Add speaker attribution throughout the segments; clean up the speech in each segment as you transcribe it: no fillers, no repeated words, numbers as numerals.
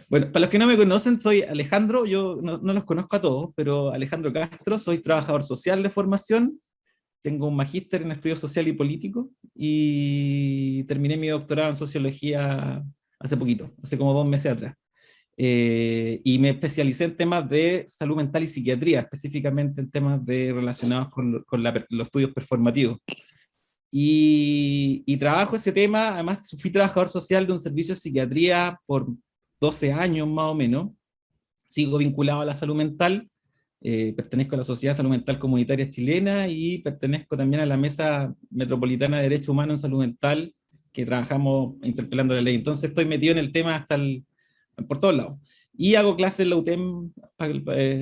Speaker 1: Bueno, para los que no me conocen, soy Alejandro, yo no los conozco a todos, pero Alejandro Castro, soy trabajador social de formación, tengo un magíster en estudios social y político y terminé mi doctorado en sociología hace poquito, hace como 2 meses atrás. Y me especialicé en temas de salud mental y psiquiatría, específicamente en temas relacionados con los estudios performativos. Y trabajo ese tema, además fui trabajador social de un servicio de psiquiatría por 12 años más o menos, sigo vinculado a la salud mental, pertenezco a la Sociedad de Salud Mental Comunitaria Chilena y pertenezco también a la Mesa Metropolitana de Derechos Humanos en Salud Mental, que trabajamos interpelando la ley. Entonces estoy metido en el tema por todos lados. Y hago clases en la UTEM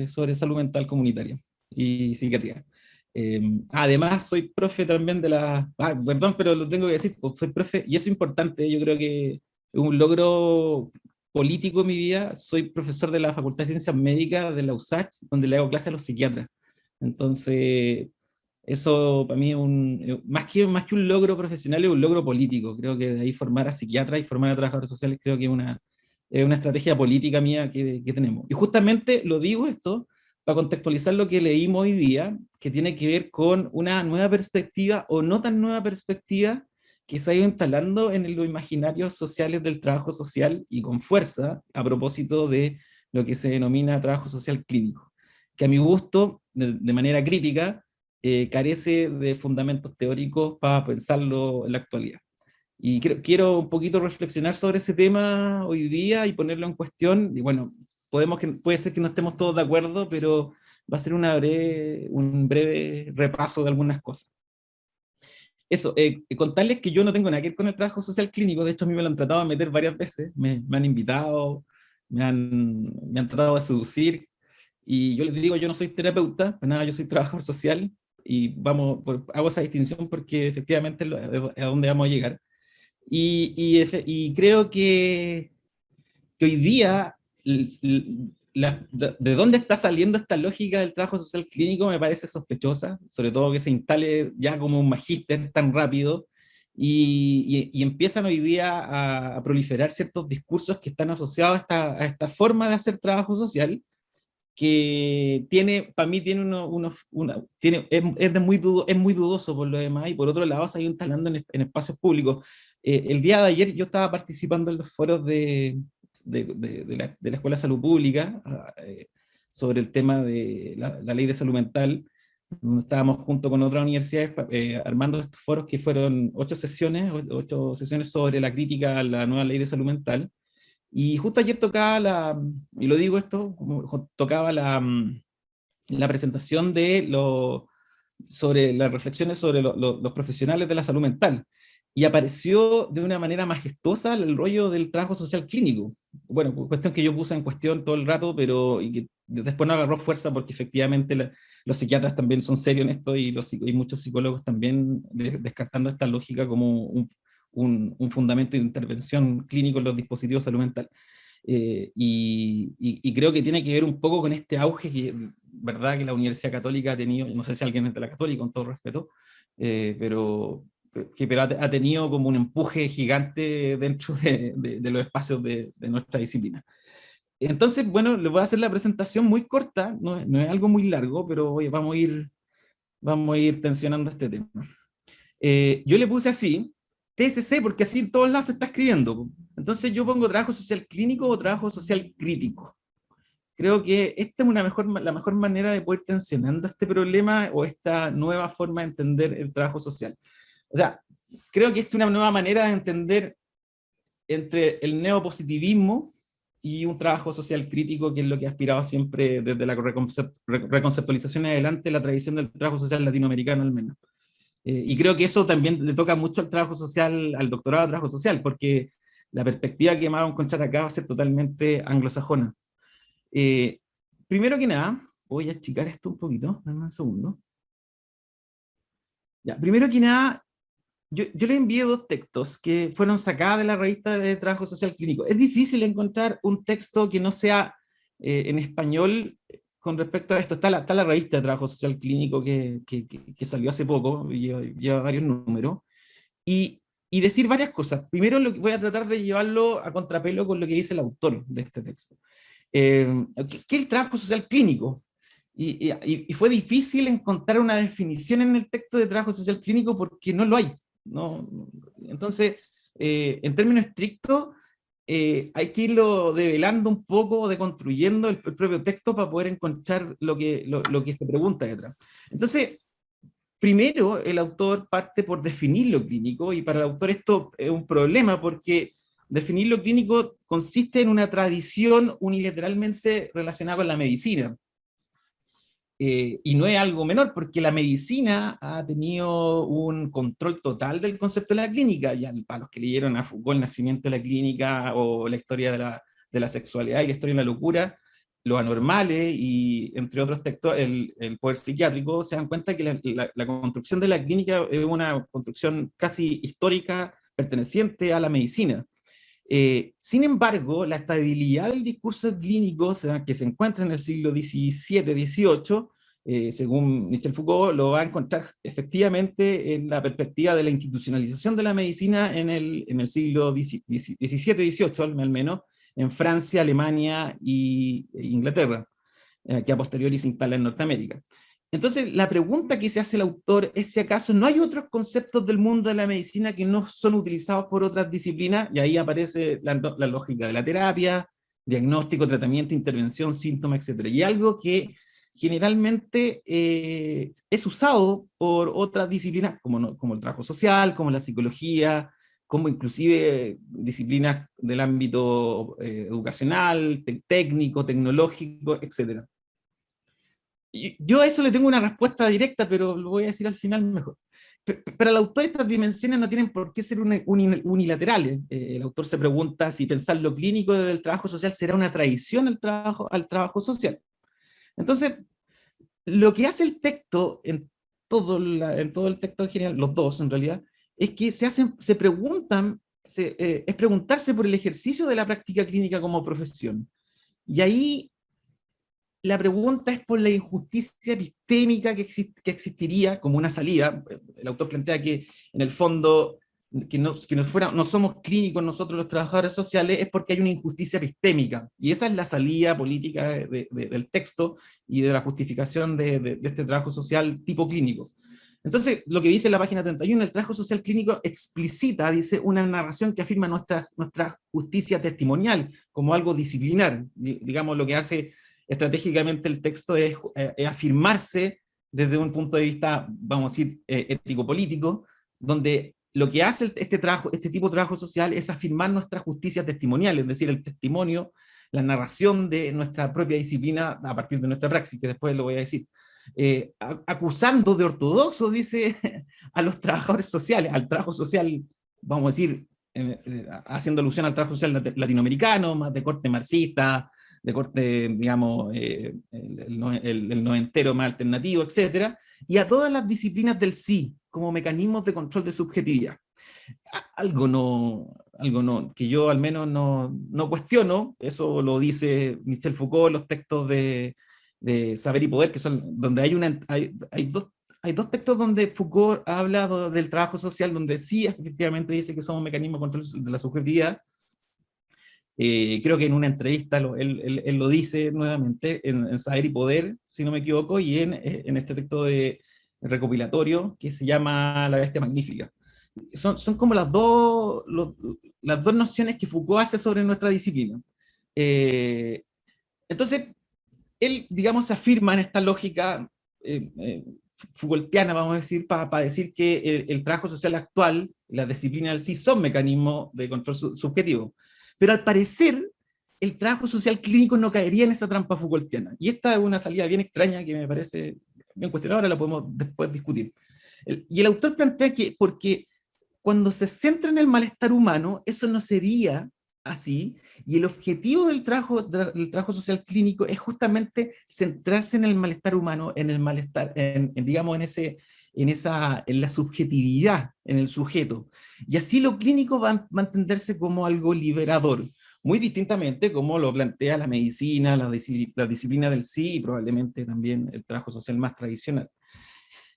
Speaker 1: sobre salud mental comunitaria y psiquiatría. Además, soy profe también de la... perdón, pero lo tengo que decir, pues, soy profe, y eso es importante, yo creo que es un logro político en mi vida. Soy profesor de la Facultad de Ciencias Médicas de la USACH, donde le hago clases a los psiquiatras. Entonces, eso para mí es más que un logro profesional, es un logro político. Creo que de ahí formar a psiquiatras y formar a trabajadores sociales, creo que es una estrategia política mía que tenemos. Y justamente lo digo esto para contextualizar lo que leímos hoy día, que tiene que ver con una nueva perspectiva o no tan nueva perspectiva que se ha ido instalando en los imaginarios sociales del trabajo social y con fuerza a propósito de lo que se denomina trabajo social clínico, que a mi gusto, de manera crítica, carece de fundamentos teóricos para pensarlo en la actualidad. Y quiero un poquito reflexionar sobre ese tema hoy día y ponerlo en cuestión. Y bueno, puede ser que no estemos todos de acuerdo, pero va a ser un breve repaso de algunas cosas. Eso, contarles que yo no tengo nada que ver con el trabajo social clínico. De hecho, a mí me lo han tratado de meter varias veces, me han invitado, me han tratado de seducir, y yo les digo, yo no soy terapeuta, pues nada, yo soy trabajador social, y hago esa distinción porque efectivamente es a donde vamos a llegar. Y creo que hoy día, de dónde está saliendo esta lógica del trabajo social clínico me parece sospechosa, sobre todo que se instale ya como un magíster tan rápido, y empiezan hoy día a proliferar ciertos discursos que están asociados a esta forma de hacer trabajo social, que para mí tiene es muy dudoso por lo demás, y por otro lado se ha ido instalando en espacios públicos. El día de ayer yo estaba participando en los foros de la Escuela de Salud Pública, sobre el tema de la ley de salud mental, donde estábamos junto con otras universidades armando estos foros, que fueron 8 sesiones sobre la crítica a la nueva ley de salud mental. Y justo ayer tocaba y lo digo esto, tocaba la presentación sobre las reflexiones sobre los profesionales de la salud mental. Y apareció de una manera majestuosa el rollo del trabajo social clínico. Bueno, cuestión que yo puse en cuestión todo el rato, pero y que después no agarró fuerza porque efectivamente los psiquiatras también son serios en esto, y muchos psicólogos también descartando esta lógica como un fundamento de intervención clínico en los dispositivos de salud mental. Y creo que tiene que ver un poco con este auge verdad, que la Universidad Católica ha tenido, no sé si alguien es de la Católica, con todo respeto, pero ha tenido como un empuje gigante dentro de los espacios de nuestra disciplina. Entonces, bueno, les voy a hacer la presentación muy corta, no es algo muy largo, pero oye, vamos a ir tensionando este tema. Yo le puse así, TSC, porque así en todos lados se está escribiendo. Entonces yo pongo trabajo social clínico o trabajo social crítico. Creo que esta es la mejor manera de poder ir tensionando este problema o esta nueva forma de entender el trabajo social. O sea, creo que esta es una nueva manera de entender entre el neopositivismo y un trabajo social crítico, que es lo que ha aspirado siempre desde la reconceptualización en adelante, la tradición del trabajo social latinoamericano al menos. Y creo que eso también le toca mucho al trabajo social, al doctorado de trabajo social, porque la perspectiva que vamos a encontrar acá va a ser totalmente anglosajona. Eh, Primero que nada, voy a achicar esto un poquito, dame un segundo. Ya, primero que nada, yo le envié 2 textos que fueron sacados de la revista de Trabajo Social Clínico. Es difícil encontrar un texto que no sea en español con respecto a esto. Está la revista de Trabajo Social Clínico que salió hace poco, lleva varios números. Y, y decir varias cosas. Primero voy a tratar de llevarlo a contrapelo con lo que dice el autor de este texto. ¿Qué es el trabajo social clínico? Y fue difícil encontrar una definición en el texto de trabajo social clínico porque no lo hay. ¿No? Entonces, en términos estrictos, hay que irlo develando un poco, deconstruyendo el propio texto para poder encontrar lo que se pregunta detrás. Entonces, primero, el autor parte por definir lo clínico, y para el autor esto es un problema porque definir lo clínico consiste en una tradición unilateralmente relacionada con la medicina. Y no es algo menor, porque la medicina ha tenido un control total del concepto de la clínica. Ya para los que leyeron a Foucault, El nacimiento de la clínica, o la historia de la sexualidad y la historia de la locura, los anormales y entre otros textos, el poder psiquiátrico, se dan cuenta que la construcción de la clínica es una construcción casi histórica perteneciente a la medicina. Sin embargo, la estabilidad del discurso clínico, o sea, que se encuentra en el siglo XVII-XVIII, según Michel Foucault, lo va a encontrar efectivamente en la perspectiva de la institucionalización de la medicina en el siglo XVII-XVIII, al menos, en Francia, Alemania e Inglaterra, que a posteriori se instala en Norteamérica. Entonces, la pregunta que se hace el autor es si acaso no hay otros conceptos del mundo de la medicina que no son utilizados por otras disciplinas, y ahí aparece la lógica de la terapia, diagnóstico, tratamiento, intervención, síntomas, etc. Y algo que generalmente es usado por otras disciplinas, como el trabajo social, como la psicología, como inclusive disciplinas del ámbito educacional, técnico, tecnológico, etc. Yo a eso le tengo una respuesta directa, pero lo voy a decir al final mejor. Para el autor estas dimensiones no tienen por qué ser unilaterales. El autor se pregunta si pensar lo clínico desde el trabajo social será una traición al trabajo social. Entonces, lo que hace el texto, en todo el texto en general, los dos en realidad, es que se preguntan, es preguntarse por el ejercicio de la práctica clínica como profesión. Y ahí la pregunta es por la injusticia epistémica que existiría como una salida. El autor plantea que en el fondo no somos clínicos nosotros los trabajadores sociales es porque hay una injusticia epistémica, y esa es la salida política del texto y de la justificación de este trabajo social tipo clínico. Entonces, lo que dice en la página 31, el trabajo social clínico explicita, dice, una narración que afirma nuestra justicia testimonial como algo disciplinar. Digamos, lo que hace estratégicamente el texto es afirmarse desde un punto de vista, vamos a decir, ético-político, donde lo que hace este tipo de trabajo social es afirmar nuestra justicia testimonial, es decir, el testimonio, la narración de nuestra propia disciplina a partir de nuestra praxis, que después lo voy a decir. Acusando de ortodoxo, dice, a los trabajadores sociales, al trabajo social, vamos a decir, haciendo alusión al trabajo social latinoamericano, más de corte marxista, de corte, digamos, el noventero más alternativo, etcétera, y a todas las disciplinas del sí, como mecanismos de control de subjetividad. Algo no, que yo al menos no cuestiono, eso lo dice Michel Foucault en los textos de Saber y Poder, que son donde hay dos textos donde Foucault ha hablado del trabajo social, donde sí efectivamente dice que somos mecanismos de control de la subjetividad. Creo que en una entrevista él lo dice nuevamente en Saber y Poder, si no me equivoco, y en este texto de recopilatorio que se llama La Bestia Magnífica. Son como las dos nociones que Foucault hace sobre nuestra disciplina. Entonces, él, digamos, se afirma en esta lógica Foucaultiana, vamos a decir, para decir que el trabajo social actual, las disciplinas del sí, son mecanismos de control subjetivo. Pero al parecer, el trabajo social clínico no caería en esa trampa Foucaultiana. Y esta es una salida bien extraña que me parece bien cuestionada, ahora la podemos después discutir. Y el autor plantea que porque cuando se centra en el malestar humano, eso no sería así, y el objetivo del trabajo social clínico es justamente centrarse en el malestar humano, en el malestar, digamos, en la subjetividad, en el sujeto. Y así lo clínico va a entenderse como algo liberador, muy distintamente como lo plantea la medicina, la disciplina del sí, y probablemente también el trabajo social más tradicional.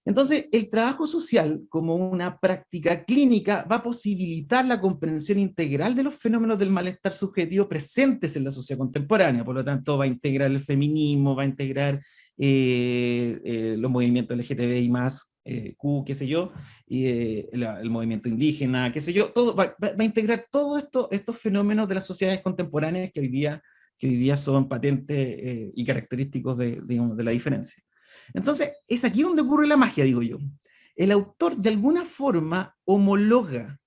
Speaker 1: Entonces, el trabajo social, como una práctica clínica, va a posibilitar la comprensión integral de los fenómenos del malestar subjetivo presentes en la sociedad contemporánea. Por lo tanto, va a integrar el feminismo, va a integrar los movimientos LGTBI más, Q, qué sé yo, el movimiento indígena, qué sé yo, todo, va a integrar todos estos fenómenos de las sociedades contemporáneas que hoy día son patentes y característicos digamos, de la diferencia. Entonces, es aquí donde ocurre la magia, digo yo. El autor de alguna forma homologa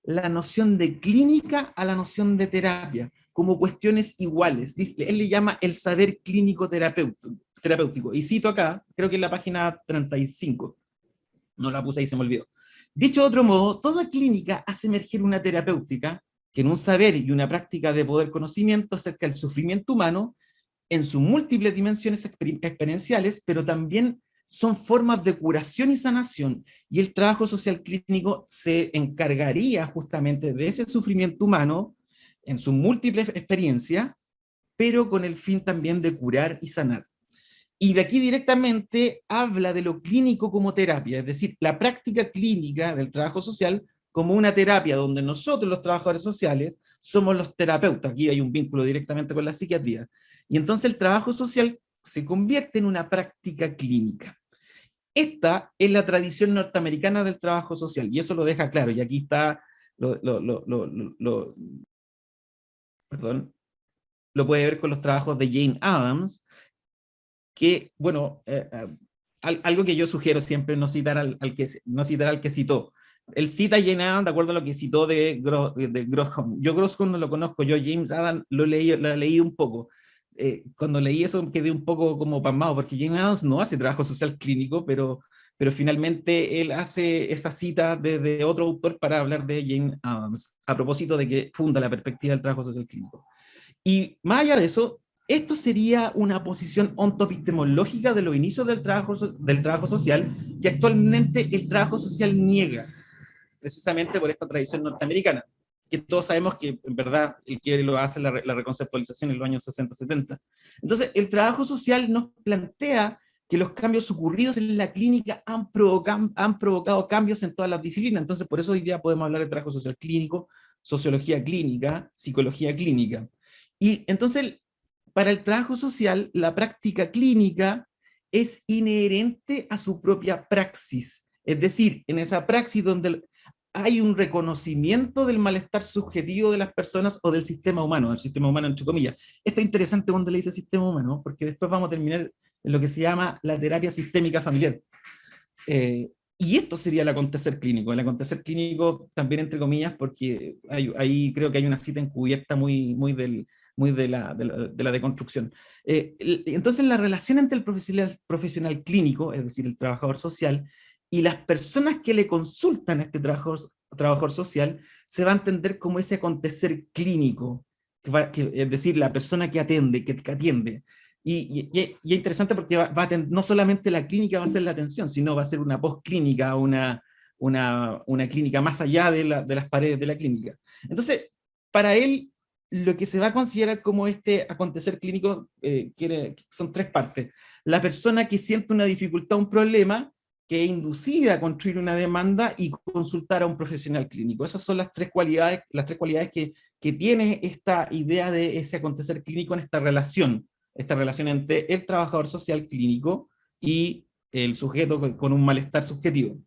Speaker 1: la noción de clínica a la noción de terapia, como cuestiones iguales. Él le llama el saber clínico terapéutico. Y cito acá, creo que en la página 35, no la puse ahí, se me olvidó. Dicho de otro modo, toda clínica hace emerger una terapéutica que en un saber y una práctica de poder conocimiento acerca del sufrimiento humano en sus múltiples dimensiones experienciales, pero también son formas de curación y sanación, y el trabajo social clínico se encargaría justamente de ese sufrimiento humano en sus múltiples experiencias, pero con el fin también de curar y sanar. Y de aquí directamente habla de lo clínico como terapia, es decir, la práctica clínica del trabajo social como una terapia donde nosotros los trabajadores sociales somos los terapeutas. Aquí hay un vínculo directamente con la psiquiatría. Y entonces el trabajo social se convierte en una práctica clínica. Esta es la tradición norteamericana del trabajo social, y eso lo deja claro. Y aquí está, perdón, lo puede ver con los trabajos de Jane Addams, que, bueno, algo que yo sugiero siempre no citar no citar al que citó. Él cita a Jane Addams de acuerdo a lo que citó de Grosham. Yo Grosham no lo conozco, yo James Addams lo leí un poco. Cuando leí eso quedé un poco como pasmado, porque Jane Addams no hace trabajo social clínico, pero finalmente él hace esa cita de otro autor para hablar de Jane Addams, a propósito de que funda la perspectiva del trabajo social clínico. Y más allá de eso, esto sería una posición ontopistemológica de los inicios del trabajo social, que actualmente el trabajo social niega, precisamente por esta tradición norteamericana, que todos sabemos que en verdad el que lo hace la reconceptualización en los años 60-70. Entonces, el trabajo social nos plantea que los cambios ocurridos en la clínica han provocado cambios en todas las disciplinas. Entonces, por eso hoy día podemos hablar de trabajo social clínico, sociología clínica, psicología clínica. Y entonces, para el trabajo social, la práctica clínica es inherente a su propia praxis. Es decir, en esa praxis donde hay un reconocimiento del malestar subjetivo de las personas o del sistema humano entre comillas. Esto es interesante cuando le dice sistema humano, porque después vamos a terminar en lo que se llama la terapia sistémica familiar. Y esto sería el acontecer clínico. El acontecer clínico también entre comillas, porque ahí creo que hay una cita encubierta muy de la deconstrucción. Entonces la relación entre el profesional clínico, es decir, el trabajador social, y las personas que le consultan a este trabajador social, se va a entender como ese acontecer clínico, es decir, la persona que atiende. Y es interesante porque no solamente la clínica va a ser la atención, sino va a ser una postclínica, una clínica más allá de las paredes de la clínica. Entonces, para él, lo que se va a considerar como este acontecer clínico son tres partes. La persona que siente una dificultad, un problema, que es inducida a construir una demanda y consultar a un profesional clínico. Esas son las tres cualidades que tiene esta idea de ese acontecer clínico en esta relación entre el trabajador social clínico y el sujeto con un malestar subjetivo.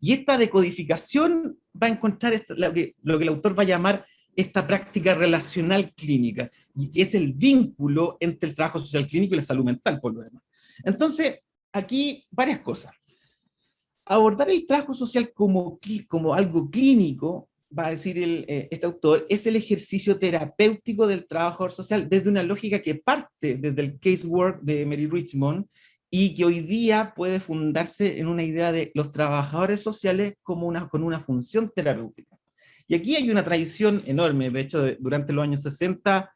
Speaker 1: Y esta decodificación va a encontrar lo que el autor va a llamar esta práctica relacional clínica, y que es el vínculo entre el trabajo social clínico y la salud mental, por lo demás. Entonces, aquí varias cosas. Abordar el trabajo social como algo clínico, va a decir este autor, es el ejercicio terapéutico del trabajador social desde una lógica que parte desde el casework de Mary Richmond y que hoy día puede fundarse en una idea de los trabajadores sociales con una función terapéutica. Y aquí hay una tradición enorme, de hecho, durante los años 60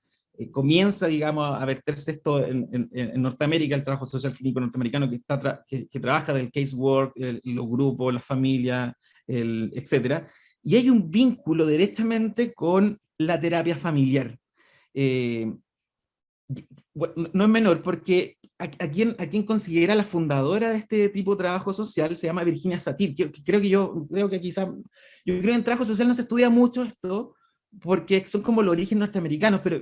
Speaker 1: comienza, digamos, a verterse esto en Norteamérica, el trabajo social clínico norteamericano que trabaja del casework, los grupos, las familias, etcétera, y hay un vínculo directamente con la terapia familiar. No es menor porque a quien considera la fundadora de este tipo de trabajo social se llama Virginia Satir. Creo que quizá, yo creo que en trabajo social no se estudia mucho esto, porque son como los orígenes norteamericanos, pero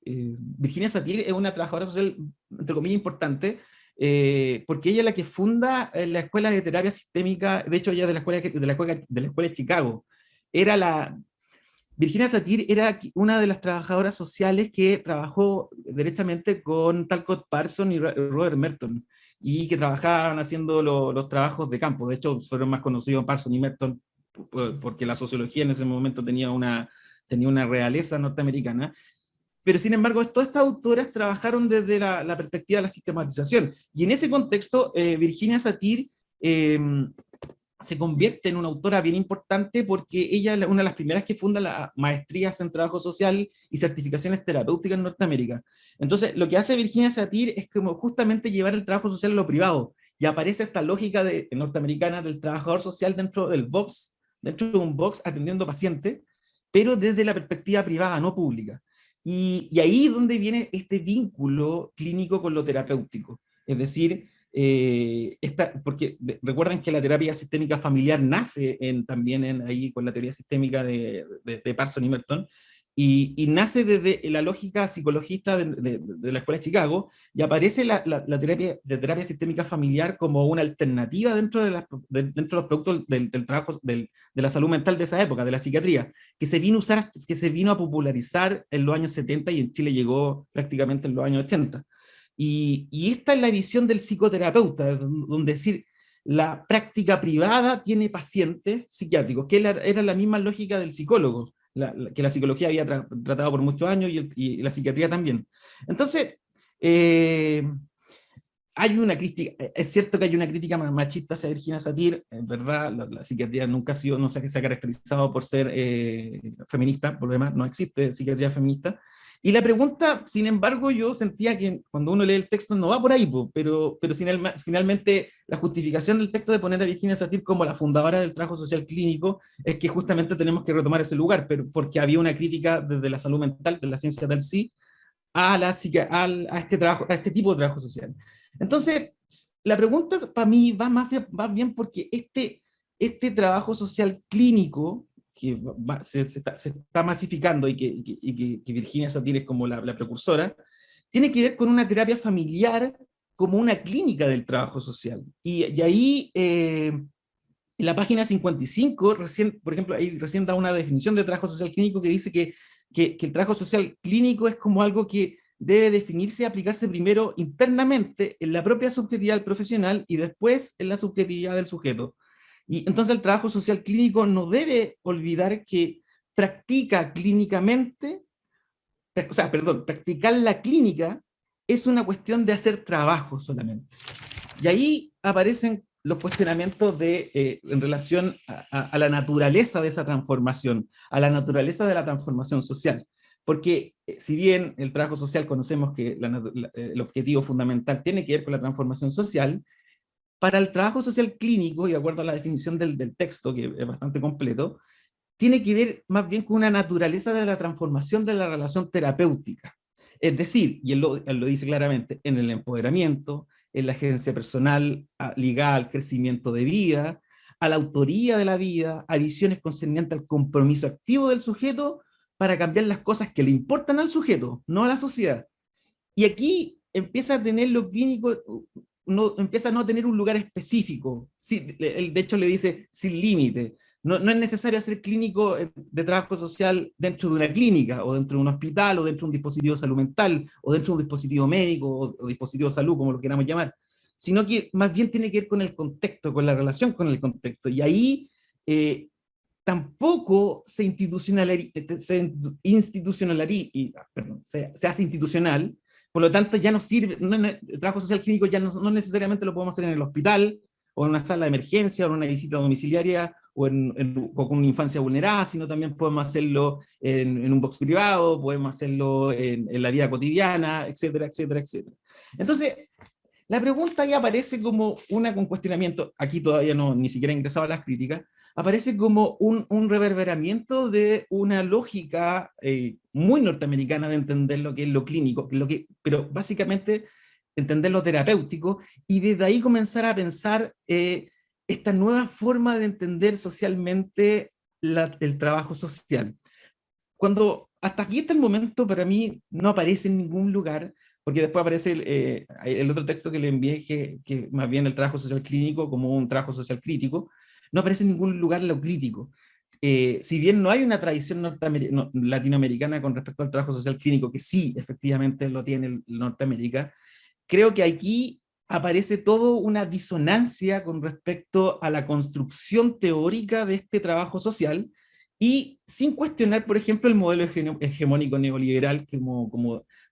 Speaker 1: Virginia Satir es una trabajadora social, entre comillas, importante, porque ella es la que funda la escuela de terapia sistémica, de hecho ella es de la escuela de Chicago. Era la, Virginia Satir era una de las trabajadoras sociales que trabajó derechamente con Talcott Parsons y Robert Merton, y que trabajaban haciendo los trabajos de campo. De hecho, fueron más conocidos Parsons y Merton porque la sociología en ese momento tenía una realeza norteamericana. Pero sin embargo, todas estas autoras trabajaron desde la perspectiva de la sistematización. Y en ese contexto, Virginia Satir se convierte en una autora bien importante porque ella es una de las primeras que funda las maestrías en trabajo social y certificaciones terapéuticas en Norteamérica. Entonces, lo que hace Virginia Satir es como justamente llevar el trabajo social a lo privado, y aparece esta lógica norteamericana del trabajador social dentro del box, dentro de un box atendiendo pacientes, pero desde la perspectiva privada, no pública. Y ahí es donde viene este vínculo clínico con lo terapéutico. Es decir, porque recuerden que la terapia sistémica familiar nace también ahí con la teoría sistémica de Parson y Merton, y nace desde la lógica psicologista de la Escuela de Chicago, y aparece la terapia sistémica familiar como una alternativa dentro de los productos del trabajo de la salud mental de esa época, de la psiquiatría, que se vino a popularizar en los años 70 y en Chile llegó prácticamente en los años 80. Y esta es la visión del psicoterapeuta, donde decir, la práctica privada tiene pacientes psiquiátricos, que era la misma lógica del psicólogo, que la psicología había tratado por muchos años y la psiquiatría también. Entonces, hay una crítica, es cierto que hay una crítica machista hacia Virginia Satir, en verdad, la psiquiatría nunca ha sido, no sé, que se ha caracterizado por ser feminista, por lo demás, no existe psiquiatría feminista. Y la pregunta, sin embargo, yo sentía que cuando uno lee el texto no va por ahí, pero finalmente la justificación del texto de poner a Virginia Satir como la fundadora del trabajo social clínico es que justamente tenemos que retomar ese lugar, pero porque había una crítica desde la salud mental, de la ciencia del sí, a este trabajo, a este tipo de trabajo social. Entonces, la pregunta para mí va bien porque este trabajo social clínico que se está masificando y que Virginia Satir es como la precursora, tiene que ver con una terapia familiar como una clínica del trabajo social. Y ahí, en la página 55, recién, por ejemplo, ahí recién da una definición de trabajo social clínico que dice que el trabajo social clínico es como algo que debe definirse y aplicarse primero internamente en la propia subjetividad del profesional y después en la subjetividad del sujeto. Y entonces el trabajo social clínico no debe olvidar que practica clínicamente, o sea, perdón, practicar la clínica es una cuestión de hacer trabajo solamente. Y ahí aparecen los cuestionamientos en relación a la naturaleza de esa transformación, a la naturaleza de la transformación social. Porque si bien el trabajo social conocemos que el objetivo fundamental tiene que ver con la transformación social, para el trabajo social clínico, y de acuerdo a la definición del texto, que es bastante completo, tiene que ver más bien con una naturaleza de la transformación de la relación terapéutica. Es decir, y él lo dice claramente, en el empoderamiento, en la agencia personal ligada al crecimiento de vida, a la autoría de la vida, a visiones concernientes al compromiso activo del sujeto para cambiar las cosas que le importan al sujeto, no a la sociedad. Y aquí empieza a tener lo clínico, empieza a no tener un lugar específico. Sí, de hecho le dice sin límite. No es necesario hacer clínico de trabajo social dentro de una clínica, o dentro de un hospital, o dentro de un dispositivo de salud mental, o dentro de un dispositivo médico, o dispositivo de salud, como lo queramos llamar, sino que más bien tiene que ver con el contexto, con la relación con el contexto. Y ahí tampoco se hace institucional, por lo tanto ya no sirve, el trabajo social clínico ya no necesariamente lo podemos hacer en el hospital, o en una sala de emergencia, o en una visita domiciliaria, o con una infancia vulnerada, sino también podemos hacerlo en un box privado, podemos hacerlo en la vida cotidiana, etcétera, etcétera, etcétera. Entonces, la pregunta ya aparece como con cuestionamiento, aquí todavía ni siquiera ingresaba a las críticas, aparece como un reverberamiento de una lógica muy norteamericana de entender lo que es lo clínico, pero básicamente entender lo terapéutico, y desde ahí comenzar a pensar esta nueva forma de entender socialmente el trabajo social. Cuando hasta aquí está el momento, para mí no aparece en ningún lugar, porque después aparece el otro texto que le envié, que más bien el trabajo social clínico como un trabajo social crítico, no aparece en ningún lugar lo crítico. Si bien no hay una tradición latinoamericana con respecto al trabajo social clínico, que sí, efectivamente lo tiene el Norteamérica, creo que aquí aparece toda una disonancia con respecto a la construcción teórica de este trabajo social, y sin cuestionar, por ejemplo, el modelo hegemónico neoliberal,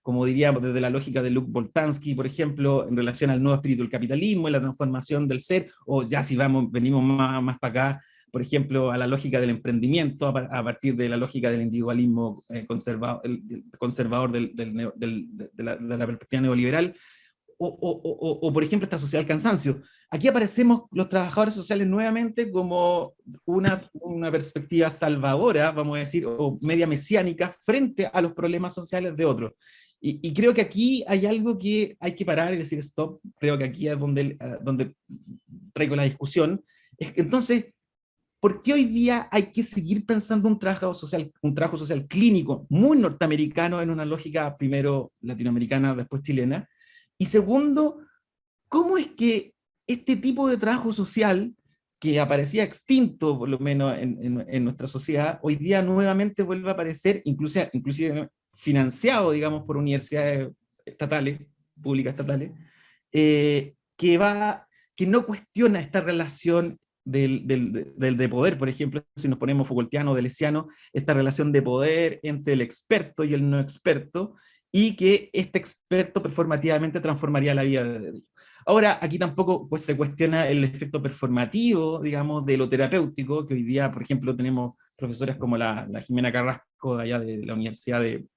Speaker 1: como diríamos desde la lógica de Luc Boltanski, por ejemplo, en relación al nuevo espíritu del capitalismo y la transformación del ser, o ya si venimos más para acá, por ejemplo, a la lógica del emprendimiento, a partir de la lógica del individualismo conservador de la perspectiva neoliberal, o, por ejemplo, esta sociedad del cansancio. Aquí aparecemos los trabajadores sociales nuevamente como una perspectiva salvadora, vamos a decir, o media mesiánica, frente a los problemas sociales de otros. Y creo que aquí hay algo que hay que parar y decir stop. Creo que aquí es donde traigo la discusión. Entonces, ¿por qué hoy día hay que seguir pensando un trabajo social clínico muy norteamericano en una lógica primero latinoamericana, después chilena? Y segundo, ¿cómo es que este tipo de trabajo social, que aparecía extinto por lo menos en nuestra sociedad, hoy día nuevamente vuelve a aparecer, inclusive financiado, digamos, por universidades estatales, públicas estatales, que no cuestiona esta relación de poder? Por ejemplo, si nos ponemos Foucaultiano o deleuziano, esta relación de poder entre el experto y el no experto, y que este experto performativamente transformaría la vida de ellos. Ahora, aquí tampoco pues, se cuestiona el efecto performativo, digamos, de lo terapéutico, que hoy día, por ejemplo, tenemos profesoras como la Jimena Carrasco, de allá de la Universidad de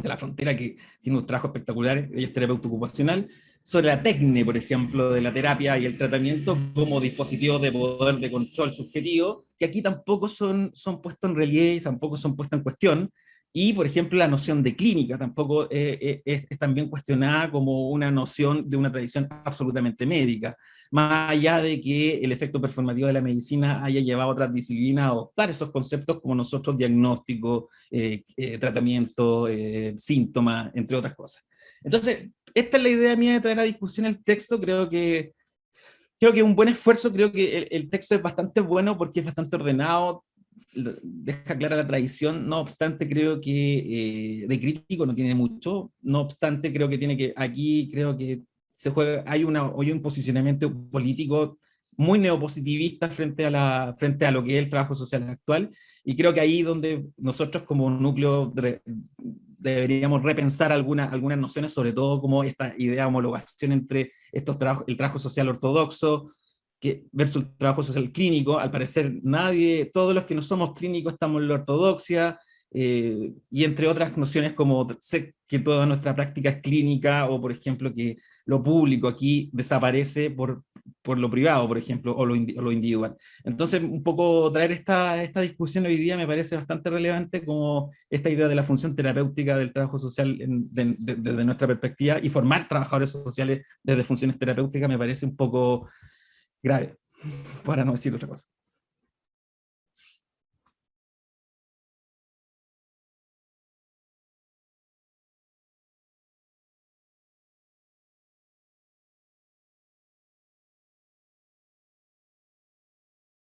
Speaker 1: la Frontera, que tiene unos trabajos espectaculares, ella es terapeuta ocupacional, sobre la técnica, por ejemplo, de la terapia y el tratamiento como dispositivos de poder de control subjetivo, que aquí tampoco son puestos en relieve y tampoco son puestos en cuestión. Y, por ejemplo, la noción de clínica tampoco es también cuestionada como una noción de una tradición absolutamente médica, más allá de que el efecto performativo de la medicina haya llevado a otras disciplinas a adoptar esos conceptos como nosotros, diagnóstico, tratamiento, síntomas, entre otras cosas. Entonces, esta es la idea mía de traer a discusión el texto. Creo que un buen esfuerzo, creo que el texto es bastante bueno porque es bastante ordenado, deja clara la tradición. No obstante, creo que de crítico no tiene mucho. No obstante, creo que aquí creo que hay un posicionamiento político muy neopositivista frente a lo que es el trabajo social actual, y creo que ahí donde nosotros como núcleo deberíamos repensar algunas nociones, sobre todo como esta idea de homologación entre el trabajo social ortodoxo versus el trabajo social clínico. Al parecer todos los que no somos clínicos estamos en la ortodoxia, y entre otras nociones como sé que toda nuestra práctica es clínica, o por ejemplo que lo público aquí desaparece por lo privado, por ejemplo, o lo individual. Entonces, un poco traer esta discusión hoy día me parece bastante relevante, como esta idea de la función terapéutica del trabajo social desde nuestra perspectiva, y formar trabajadores sociales desde funciones terapéuticas me parece un poco grave, para no decir otra cosa.